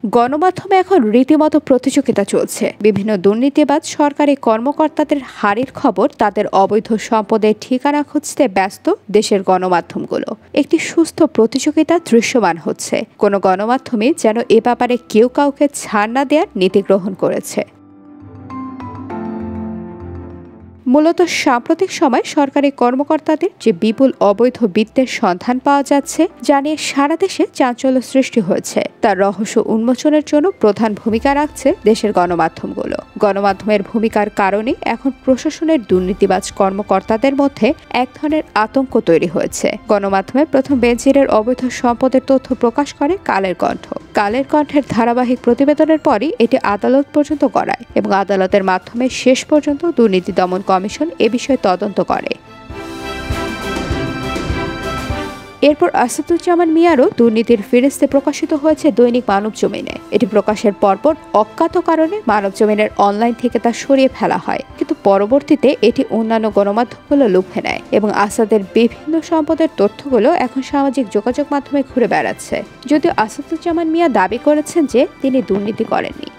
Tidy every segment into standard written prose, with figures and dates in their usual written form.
গণমাধ্যমে এখন রীতিমতো প্রতিযোগিতা চলছে। বিভিন্ন দুর্নীতিবাজ সরকারি কর্মকর্তাদের হারির খবর, তাদের অবৈধ সম্পদের ঠিকানা খুঁজতে ব্যস্ত দেশের গণমাধ্যমগুলো। একটি সুস্থ প্রতিযোগিতা দৃশ্যমান হচ্ছে। কোনো গণমাধ্যমে যেন এ ব্যাপারে কেউ কাউকে ছাড় না দেওয়ার নীতি গ্রহণ করেছে। মূলত সাম্প্রতিক সময় সরকারি কর্মকর্তাদের যে বিপুল অবৈধ বিত্তের সন্ধান পাওয়া যাচ্ছে, যা নিয়ে সারা দেশে চাঞ্চল্য সৃষ্টি হয়েছে, তার রহস্য উন্মোচনের জন্য প্রধান ভূমিকা রাখছে দেশের গণমাধ্যমগুলো। গণমাধ্যমের ভূমিকার কারণে এখন প্রশাসনের দুর্নীতিবাজ কর্মকর্তাদের মধ্যে এক ধরনের আতঙ্ক তৈরি হয়েছে। গণমাধ্যমে প্রথম বেনজিরের অবৈধ সম্পদের তথ্য প্রকাশ করে কালের কণ্ঠ। কালের কণ্ঠের ধারাবাহিক প্রতিবেদনের পরই এটি আদালত পর্যন্ত গড়ায় এবং আদালতের মাধ্যমে শেষ পর্যন্ত দুর্নীতি দমন কমিশন এ বিষয়ে তদন্ত করে। এরপর আসাদুজ্জামান মিয়ারও দুর্নীতির ফেরেস্তে প্রকাশিত হয়েছে দৈনিক মানবজমিনে। এটি প্রকাশের পরপর অজ্ঞাত কারণে মানবজমিনের অনলাইন থেকে তা সরিয়ে ফেলা হয়, কিন্তু পরবর্তীতে এটি অন্যান্য গণমাধ্যমগুলো লুফে নেয় এবং আসাদের বিভিন্ন সম্পদের তথ্যগুলো এখন সামাজিক যোগাযোগ মাধ্যমে ঘুরে বেড়াচ্ছে। যদিও আসাদুজ্জামান মিয়া দাবি করেছেন যে তিনি দুর্নীতি করেননি।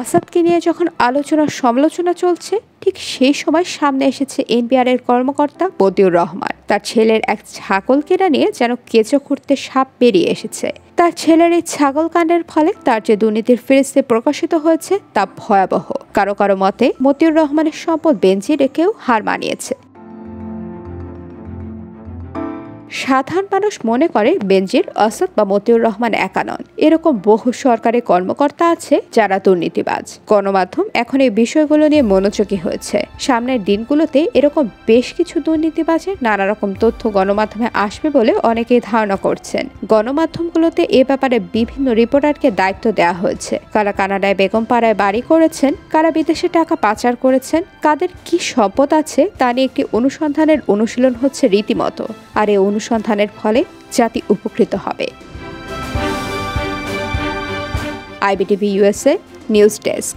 আসাদকে নিয়ে যখন আলোচনা সমালোচনা চলছে, ঠিক সেই সময় সামনে এসেছে এনবিআরের কর্মকর্তা মতিউর রহমান। তার ছেলের এক ছাগল কেনা নিয়ে যেন কেঁচো খুঁড়তে সাপ বেরিয়ে এসেছে। তার ছেলের এই ছাগল কাণ্ডের ফলে তার যে দুর্নীতির ফেরেস্তে প্রকাশিত হয়েছে তা ভয়াবহ। কারো কারো মতে মতিউর রহমানের সম্পদ বেনজিরকেও হার মানিয়েছে। সাধারণ মানুষ মনে করে বেনজির, আসাদ বা মতিউর রহমান একা নন। এরকম বহু সরকারি কর্মকর্তা আছে যারা দুর্নীতিবাজ। গণমাধ্যম এখন এই বিষয়গুলো নিয়ে মনোযোগী হয়েছে। সামনের দিনগুলোতে এরকম বেশ কিছু দুর্নীতিবাজের নানা রকম তথ্য গণমাধ্যমে আসবে বলে অনেকেই ধারণা করছেন। গণমাধ্যমগুলোতে এ ব্যাপারে বিভিন্ন রিপোর্টারকে দায়িত্ব দেওয়া হয়েছে। কারা কানাডায় বেগমপাড়ায় বাড়ি করেছেন, কারা বিদেশে টাকা পাচার করেছেন, কাদের কি সম্পদ আছে তা নিয়ে একটি অনুসন্ধানের অনুশীলন হচ্ছে রীতিমতো। আর এই অনুসন্ধানের ফলে জাতি উপকৃত হবে। IBTV USA news desk.